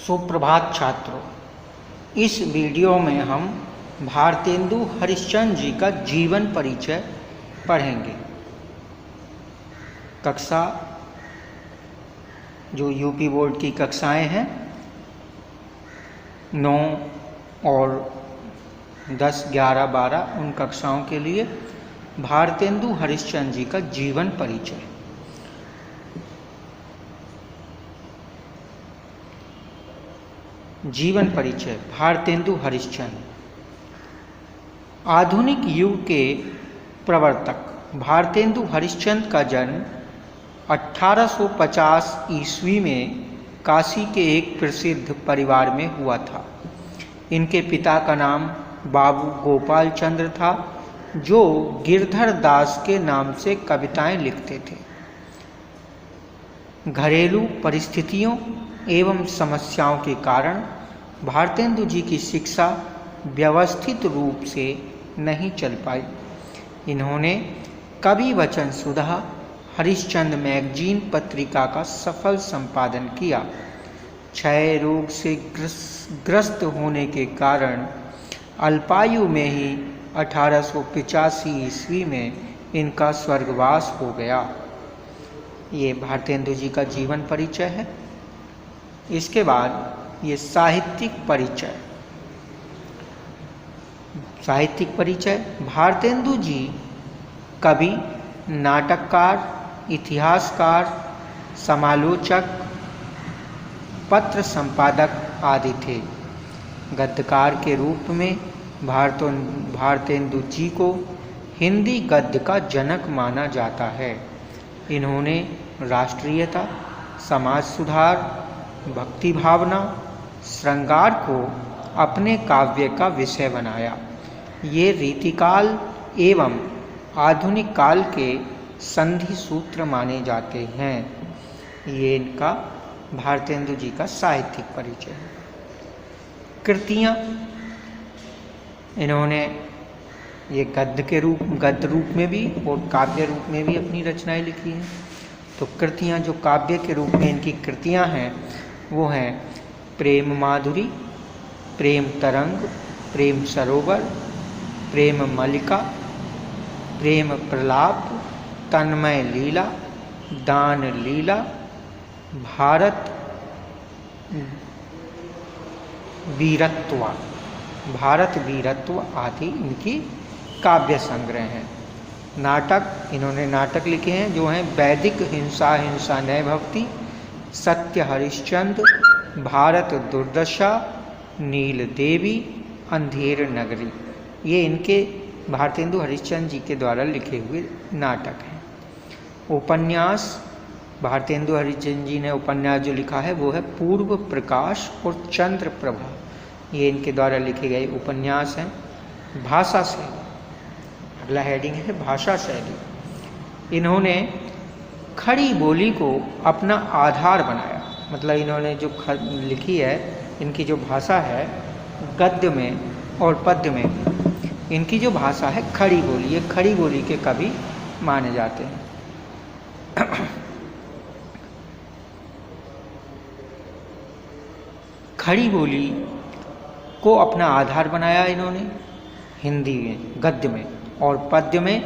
सुप्रभात छात्रों, इस वीडियो में हम भारतेंदु हरिश्चंद्र जी का जीवन परिचय पढ़ेंगे। कक्षा जो यूपी बोर्ड की कक्षाएं हैं 9 और 10, 11, 12 उन कक्षाओं के लिए भारतेंदु हरिश्चंद्र जी का जीवन परिचय। जीवन परिचय भारतेंदु हरिश्चंद्र। आधुनिक युग के प्रवर्तक भारतेंदु हरिश्चंद्र का जन्म 1850 ईस्वी में काशी के एक प्रसिद्ध परिवार में हुआ था। इनके पिता का नाम बाबू गोपाल चंद्र था, जो गिरधर दास के नाम से कविताएं लिखते थे। घरेलू परिस्थितियों एवं समस्याओं के कारण भारतेंदु जी की शिक्षा व्यवस्थित रूप से नहीं चल पाई। इन्होंने कवि वचन सुधा हरिश्चंद्र मैगजीन पत्रिका का सफल संपादन किया। क्षय रोग से ग्रस्त होने के कारण अल्पायु में ही 1885 ईस्वी में इनका स्वर्गवास हो गया। ये भारतेंदु जी का जीवन परिचय है। इसके बाद ये साहित्यिक परिचय। साहित्यिक परिचय भारतेंदु जी कवि, नाटककार, इतिहासकार, समालोचक, पत्र संपादक आदि थे। गद्यकार के रूप में भारतेंदु जी को हिंदी गद्य का जनक माना जाता है। इन्होंने राष्ट्रीयता, समाज सुधार, भक्ति भावना, श्रृंगार को अपने काव्य का विषय बनाया। ये रीतिकाल एवं आधुनिक काल के संधि सूत्र माने जाते हैं। ये इनका भारतेंदु जी का साहित्यिक परिचय है। कृतियाँ इन्होंने ये गद्य रूप में भी और काव्य रूप में भी अपनी रचनाएं लिखी हैं। तो कृतियाँ जो काव्य के रूप में इनकी कृतियाँ हैं वो हैं प्रेम माधुरी, प्रेम तरंग, प्रेम सरोवर, प्रेम मलिका, प्रेम प्रलाप, तन्मय लीला, दान लीला, भारत वीरत्व आदि इनकी काव्य संग्रह हैं। नाटक इन्होंने नाटक लिखे हैं जो हैं वैदिक हिंसा नय भवति, सत्य हरिश्चंद्र, भारत दुर्दशा, नील देवी, अंधेर नगरी। ये इनके भारतेंदु हरिश्चंद्र जी के द्वारा लिखे हुए नाटक हैं। उपन्यास भारतेंदु हरिश्चंद्र जी ने उपन्यास जो लिखा है वो है पूर्व प्रकाश और चंद्र प्रभा। ये इनके द्वारा लिखे गए उपन्यास हैं। भाषा शैली, अगला हेडिंग है भाषा शैली। इन्होंने खड़ी बोली को अपना आधार बनाया। मतलब इन्होंने जो लिखी है, इनकी जो भाषा है गद्य में और पद्य में, इनकी जो भाषा है खड़ी बोली, ये खड़ी बोली के कवि माने जाते हैं। खड़ी बोली को अपना आधार बनाया इन्होंने हिंदी में, गद्य में और पद्य में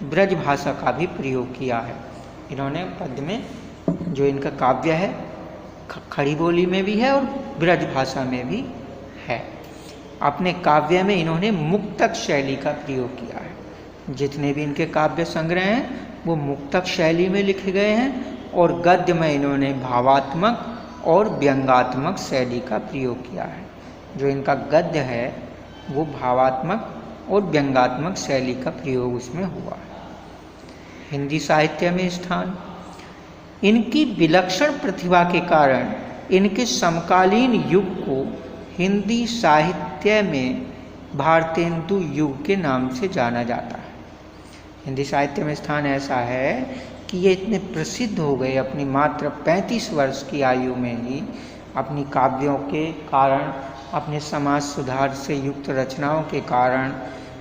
ब्रज भाषा का भी प्रयोग किया है। इन्होंने पद्य में जो इनका काव्य है खड़ी बोली में भी है और ब्रज भाषा में भी है। अपने काव्य में इन्होंने मुक्तक शैली का प्रयोग किया है। जितने भी इनके काव्य संग्रह हैं वो मुक्तक शैली में लिखे गए हैं और गद्य में इन्होंने भावात्मक और व्यंगात्मक शैली का प्रयोग किया है। जो इनका गद्य है वो भावात्मक और व्यंगात्मक शैली का प्रयोग उसमें हुआ है। हिंदी साहित्य में स्थान। इनकी विलक्षण प्रतिभा के कारण इनके समकालीन युग को हिंदी साहित्य में भारतेंदु युग के नाम से जाना जाता है। हिंदी साहित्य में स्थान ऐसा है कि ये इतने प्रसिद्ध हो गए अपनी मात्र 35 वर्ष की आयु में ही, अपनी काव्यों के कारण, अपने समाज सुधार से युक्त रचनाओं के कारण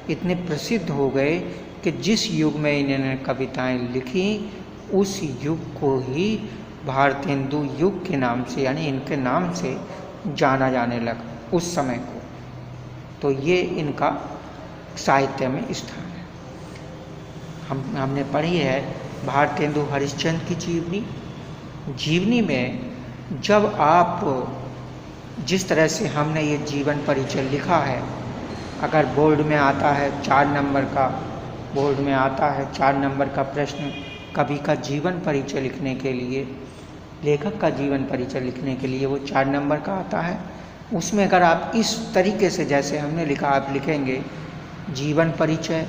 इतने प्रसिद्ध हो गए कि जिस युग में इन्होंने कविताएं लिखी उस युग को ही भारतेंदु युग के नाम से, यानी इनके नाम से जाना जाने लगा उस समय को। तो ये इनका साहित्य में स्थान है। हमने पढ़ी है भारतेंदु हरिश्चंद्र की जीवनी। जीवनी में जब आप जिस तरह से हमने ये जीवन परिचय लिखा है, अगर बोर्ड में आता है 4 नंबर का, बोर्ड में आता है 4 नंबर का प्रश्न कवि का जीवन परिचय लिखने के लिए, लेखक का जीवन परिचय लिखने के लिए वो 4 नंबर का आता है। उसमें अगर आप इस तरीके से जैसे हमने लिखा आप लिखेंगे जीवन परिचय,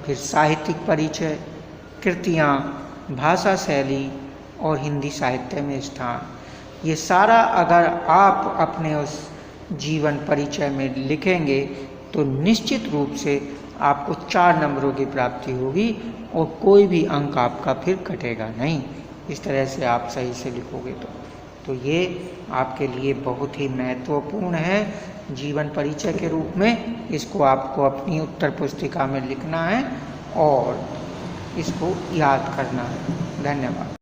फिर साहित्यिक परिचय, कृतियाँ, भाषा शैली और हिंदी साहित्य में स्थान, ये सारा अगर आप अपने उस जीवन परिचय में लिखेंगे तो निश्चित रूप से आपको 4 नंबरों की प्राप्ति होगी और कोई भी अंक आपका फिर कटेगा नहीं, इस तरह से आप सही से लिखोगे तो ये आपके लिए बहुत ही महत्वपूर्ण है जीवन परिचय के रूप में। इसको आपको अपनी उत्तर पुस्तिका में लिखना है और इसको याद करना है। धन्यवाद।